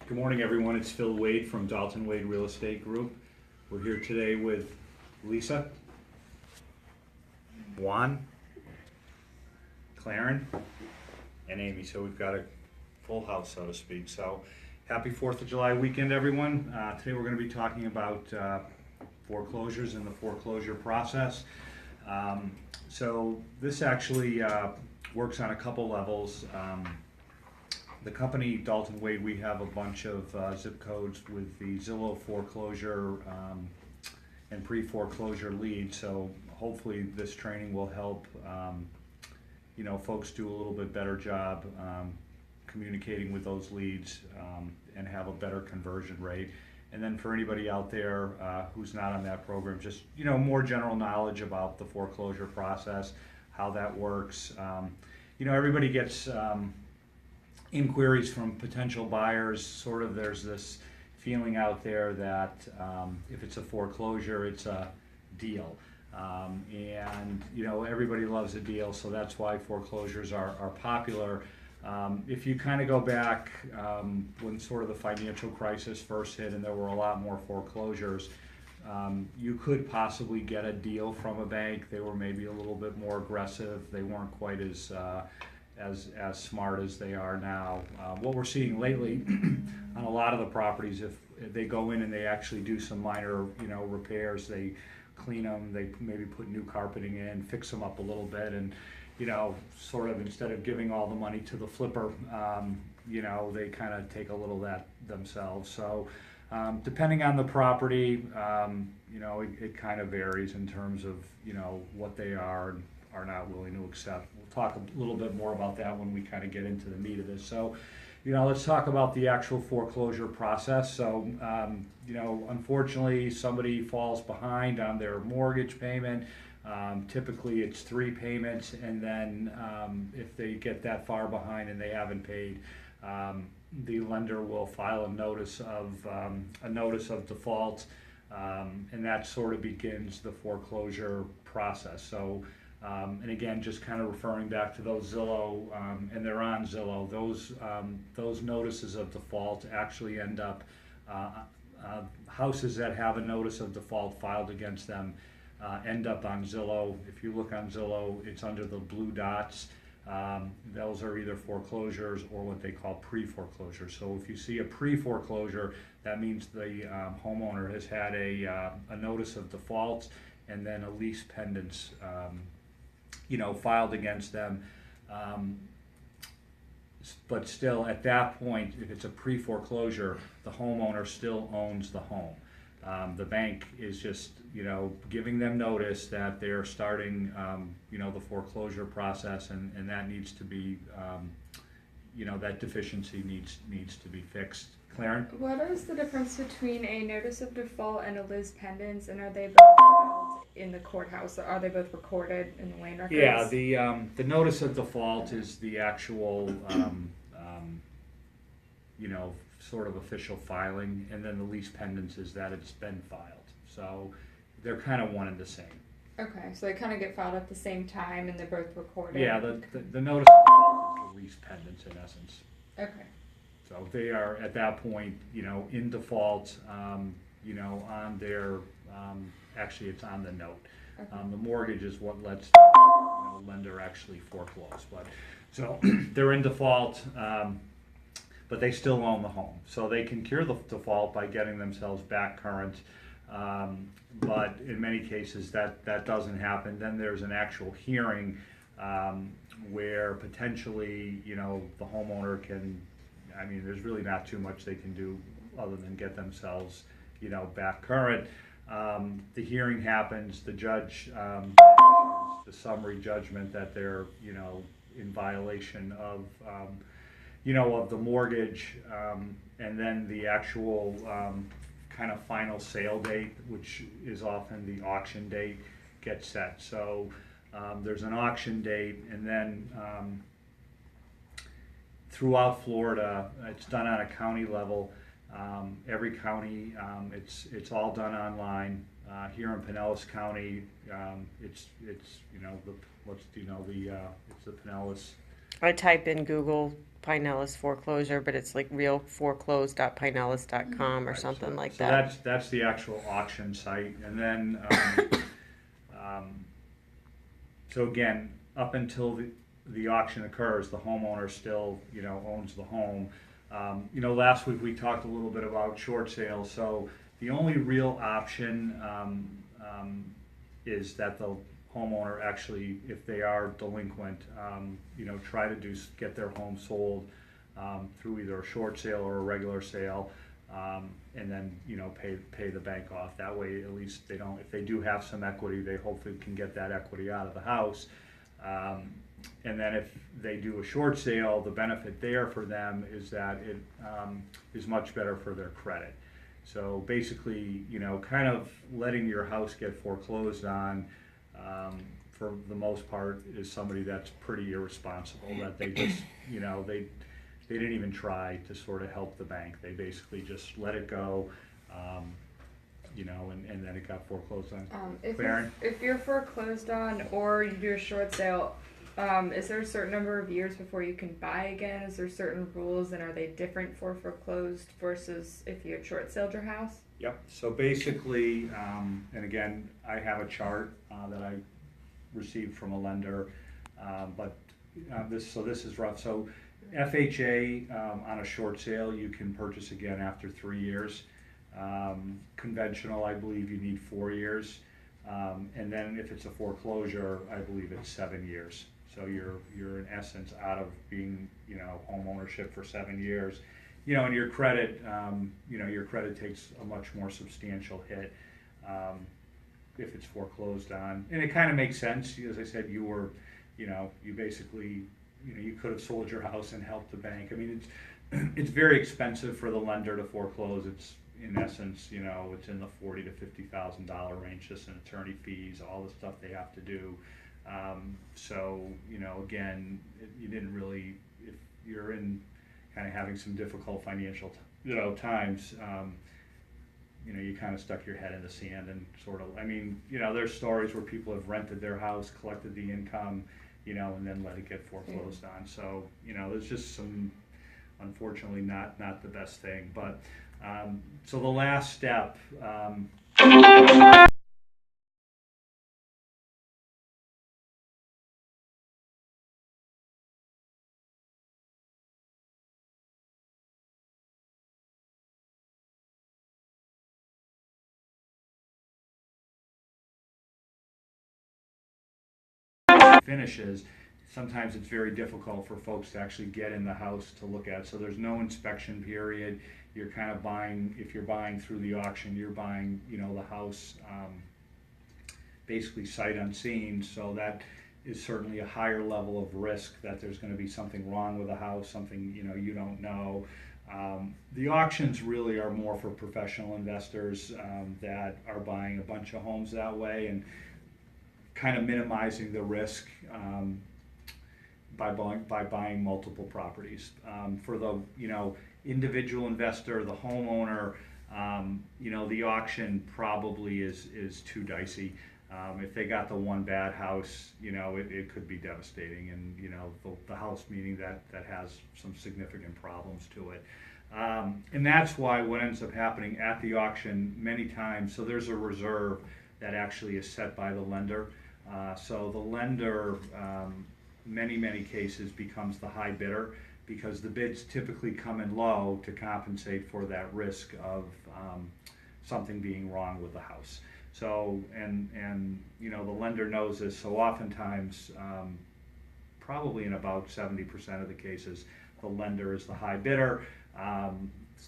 Good morning, everyone. It's Phil Wade from Dalton Wade Real Estate Group. We're here today with Lisa, Juan, Claren, and Amy. So we've got a full house, so to speak. So happy 4th of July weekend, everyone. Today we're going to be talking about foreclosures and the foreclosure process. So this actually works on a couple levels. The company, Dalton Wade, we have a bunch of zip codes with the Zillow foreclosure and pre-foreclosure leads. So hopefully this training will help folks do a little bit better job communicating with those leads and have a better conversion rate. And then for anybody out there who's not on that program, just more general knowledge about the foreclosure process, how that works. Everybody gets inquiries from potential buyers. Sort of there's this feeling out there that if it's a foreclosure, it's a deal. And everybody loves a deal, so that's why foreclosures are popular. If you kind of go back when sort of the financial crisis first hit and there were a lot more foreclosures, you could possibly get a deal from a bank. They were maybe a little bit more aggressive. They weren't quite as smart as they are now. What we're seeing lately on a lot of the properties, if they go in and they actually do some minor repairs, they clean them, they maybe put new carpeting in, fix them up a little bit, and sort of instead of giving all the money to the flipper, they kind of take a little of that themselves. So depending on the property, it kind of varies in terms of what they are not willing to accept. We'll talk a little bit more about that when we kind of get into the meat of this. So, let's talk about the actual foreclosure process. So, unfortunately, somebody falls behind on their mortgage payment. Typically, it's 3 payments, and then if they get that far behind and they haven't paid, the lender will file a notice of default, and that sort of begins the foreclosure process. So. And again, just kind of referring back to those Zillow, and they're on Zillow, those notices of default actually end up, houses that have a notice of default filed against them end up on Zillow. If you look on Zillow, it's under the blue dots. Those are either foreclosures or what they call pre-foreclosure. So if you see a pre-foreclosure, that means the homeowner has had a notice of default and then a lease pendants filed against them, but still at that point, if it's a pre-foreclosure, the homeowner still owns the home. The bank is just giving them notice that they're starting the foreclosure process, and that needs to be that deficiency needs to be fixed. Claren? What is the difference between a notice of default and a lis pendens, and are they both filed in the courthouse, or are they both recorded in the land records? Yeah, the notice of default is the actual sort of official filing, and then the lease pendants is that it's been filed. So they're kind of one and the same. Okay, so they kind of get filed at the same time, and they're both recorded. Yeah, the notice of default is the lease pendants in essence. Okay. So they are at that point, in default, on their, actually it's on the note. Okay. The mortgage is what lets the lender actually foreclose. But so they're in default, but they still own the home. So they can cure the default by getting themselves back current. But in many cases that doesn't happen. Then there's an actual hearing where potentially, the homeowner can, there's really not too much they can do other than get themselves, back current. The hearing happens, the judge issues the summary judgment that they're, in violation of, of the mortgage, and then the actual kind of final sale date, which is often the auction date, gets set. So there's an auction date, and then throughout Florida, it's done on a county level. Every county, it's all done online. Here in Pinellas County, it's the Pinellas. I type in Google Pinellas Foreclosure, but it's like realforeclose.pinellas.com or Right, something like so that. that's the actual auction site, and then so again, up until the auction occurs, the homeowner still, owns the home. Last week we talked a little bit about short sales, so the only real option is that the homeowner actually, if they are delinquent, try to get their home sold through either a short sale or a regular sale, and then pay the bank off. That way, at least they don't. If they do have some equity, they hopefully can get that equity out of the house. And then if they do a short sale, the benefit there for them is that it is much better for their credit. So basically, kind of letting your house get foreclosed on, for the most part, is somebody that's pretty irresponsible, that they just, they didn't even try to sort of help the bank. They basically just let it go, and then it got foreclosed on. If you're foreclosed on or you do a short sale, is there a certain number of years before you can buy again? Is there certain rules, and are they different for foreclosed versus if you had short sold your house? Yep. So basically, and again, I have a chart that I received from a lender, but this is rough. So FHA on a short sale, you can purchase again after 3 years. Conventional, I believe you need 4 years, and then if it's a foreclosure, I believe it's 7 years. So you're in essence out of being home ownership for 7 years. And your credit takes a much more substantial hit if it's foreclosed on, and it kind of makes sense. As I said, you basically you could have sold your house and helped the bank. I mean, it's very expensive for the lender to foreclose. It's in essence, it's in the $40,000 to $50,000 range, just in attorney fees, all the stuff they have to do. So again, you didn't really, if you're in kind of having some difficult financial times, you kind of stuck your head in the sand and sort of, there's stories where people have rented their house, collected the income, and then let it get foreclosed on. So, there's just some, unfortunately, not the best thing. But, so the last step, finishes, sometimes it's very difficult for folks to actually get in the house to look at. So there's no inspection period. You're kind of buying, if you're buying through the auction, you're buying, the house basically sight unseen. So that is certainly a higher level of risk that there's going to be something wrong with the house, something you don't know. The auctions really are more for professional investors that are buying a bunch of homes that way, and kind of minimizing the risk by buying multiple properties. For the individual investor, the homeowner, the auction probably is too dicey. If they got the one bad house, it could be devastating, and the house meaning that has some significant problems to it. And that's why what ends up happening at the auction many times, so there's a reserve that actually is set by the lender. So the lender, many cases, becomes the high bidder, because the bids typically come in low to compensate for that risk of something being wrong with the house. So, and the lender knows this, so oftentimes, probably in about 70% of the cases, the lender is the high bidder.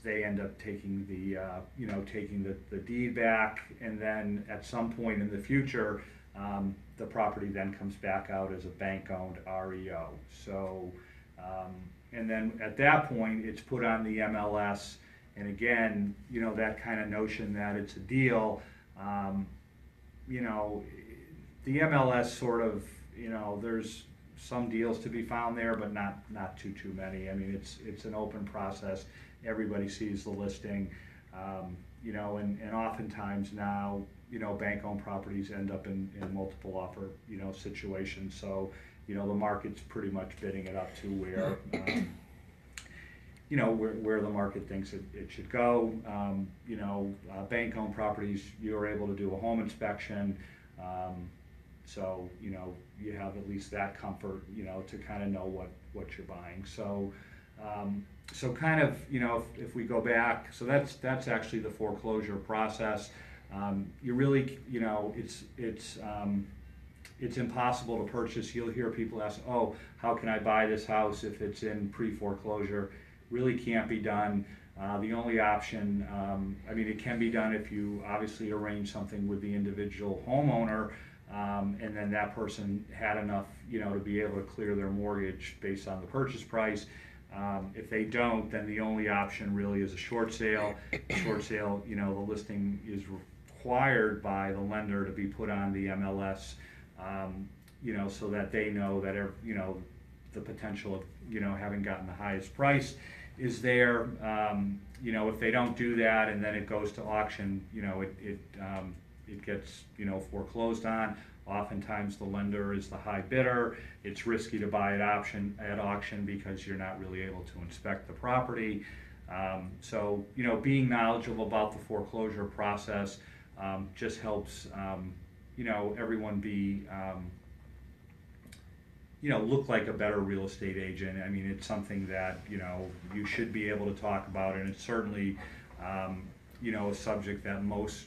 They end up taking the deed back, and then at some point in the future, the property then comes back out as a bank-owned REO. So, and then at that point, it's put on the MLS, and again, that kind of notion that it's a deal, the MLS sort of, there's some deals to be found there, but not too many. I mean, it's an open process. Everybody sees the listing, and oftentimes now, bank-owned properties end up in multiple offer, situations. So, the market's pretty much bidding it up to where, where the market thinks it should go. Bank-owned properties, you're able to do a home inspection. So, you have at least that comfort, to kind of know what you're buying. So, kind of, if we go back, so that's actually the foreclosure process. You really, it's impossible to purchase. You'll hear people ask, oh, how can I buy this house if it's in pre-foreclosure? Really can't be done. The only option, it can be done if you obviously arrange something with the individual homeowner, and then that person had enough, to be able to clear their mortgage based on the purchase price. If they don't, then the only option really is a short sale. Short sale, the listing is required by the lender to be put on the MLS, so that they know that, the potential of, having gotten the highest price is there. If they don't do that and then it goes to auction, it gets, foreclosed on. Oftentimes the lender is the high bidder. It's risky to buy at auction because you're not really able to inspect the property. So, being knowledgeable about the foreclosure process just helps, everyone be, look like a better real estate agent. It's something that, you should be able to talk about, and it's certainly, a subject that most,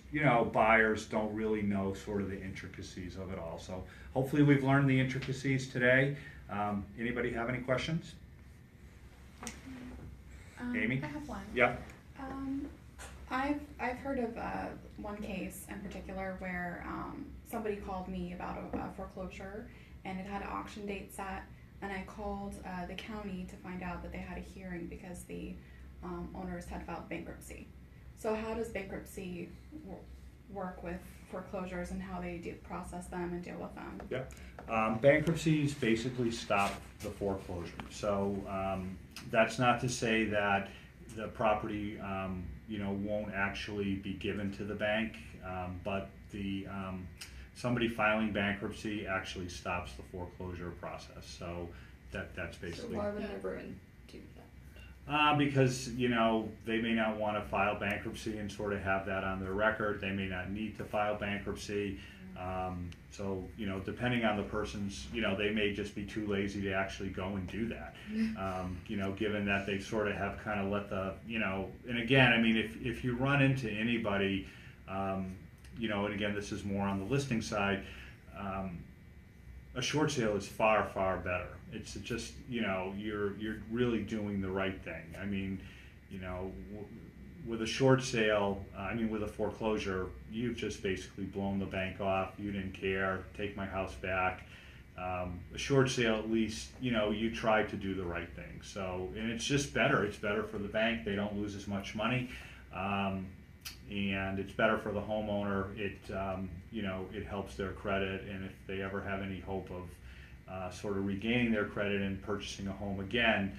buyers don't really know sort of the intricacies of it all. So hopefully we've learned the intricacies today. Anybody have any questions? Amy? I have one. Yeah. I've heard of one case in particular where somebody called me about a foreclosure, and it had an auction date set, and I called the county to find out that they had a hearing because the owners had filed bankruptcy. So how does bankruptcy work with foreclosures and how they do process them and deal with them? Yeah. Bankruptcies basically stop the foreclosure. So that's not to say that the property won't actually be given to the bank, but the somebody filing bankruptcy actually stops the foreclosure process. So that's basically. So why would everyone do that? Because they may not want to file bankruptcy and sort of have that on their record. They may not need to file bankruptcy. So depending on the person's, they may just be too lazy to actually go and do that. Given that they sort of have kind of let the, and again, if you run into anybody, and again, this is more on the listing side, a short sale is far, far better. It's just, you're really doing the right thing. With a short sale, with a foreclosure, you've just basically blown the bank off. You didn't care, take my house back. A short sale, at least, you tried to do the right thing. So, and it's just better. It's better for the bank. They don't lose as much money. And it's better for the homeowner. It helps their credit, and if they ever have any hope of sort of regaining their credit and purchasing a home again,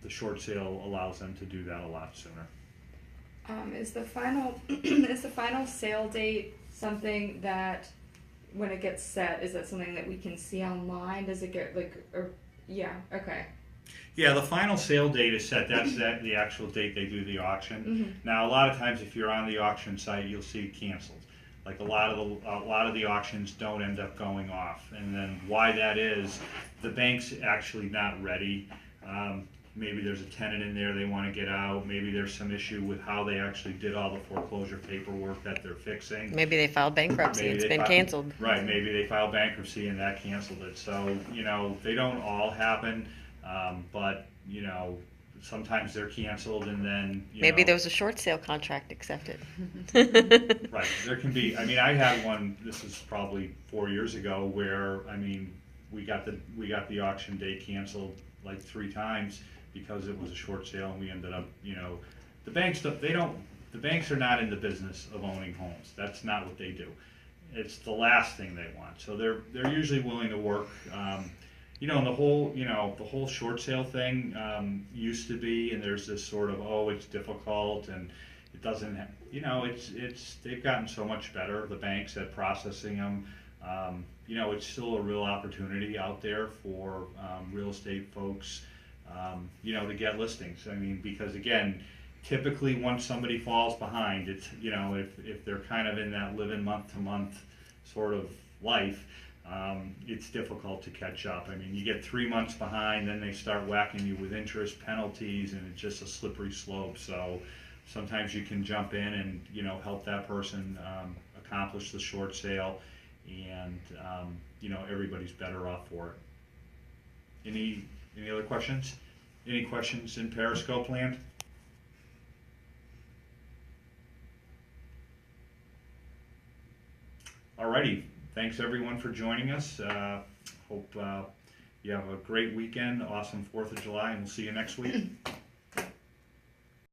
the short sale allows them to do that a lot sooner. Is the final sale date something that, when it gets set, is that something that we can see online? Does it get okay. Yeah, the final sale date is set. That's the actual date they do the auction. Mm-hmm. Now, a lot of times, if you're on the auction site, you'll see it canceled. Like a lot of the auctions don't end up going off, and then why that is, the bank's actually not ready. Maybe there's a tenant in there they want to get out. Maybe there's some issue with how they actually did all the foreclosure paperwork that they're fixing. Maybe they filed bankruptcy. It's been canceled. Right. Maybe they filed bankruptcy and that canceled it. So they don't all happen, but sometimes they're canceled, and then maybe there was a short sale contract accepted. Right. There can be. I had one. This is probably 4 years ago, where we got the auction date canceled like 3 times because it was a short sale, and we ended up the banks are not in the business of owning homes. That's not what they do. It's the last thing they want. So they're usually willing to work. And the whole short sale thing used to be, and there's this sort of, it's difficult and it doesn't, they've gotten so much better, the banks, at processing them. It's still a real opportunity out there for real estate folks to get listings. I mean, because again, typically once somebody falls behind, it's, if they're kind of in that living month to month sort of life, it's difficult to catch up. I mean, you get 3 months behind, then they start whacking you with interest penalties, and it's just a slippery slope. So sometimes you can jump in and, help that person accomplish the short sale, and, everybody's better off for it. Any other questions? Any questions in Periscope land? Alrighty, thanks everyone for joining us. Hope you have a great weekend, awesome 4th of July, and we'll see you next week.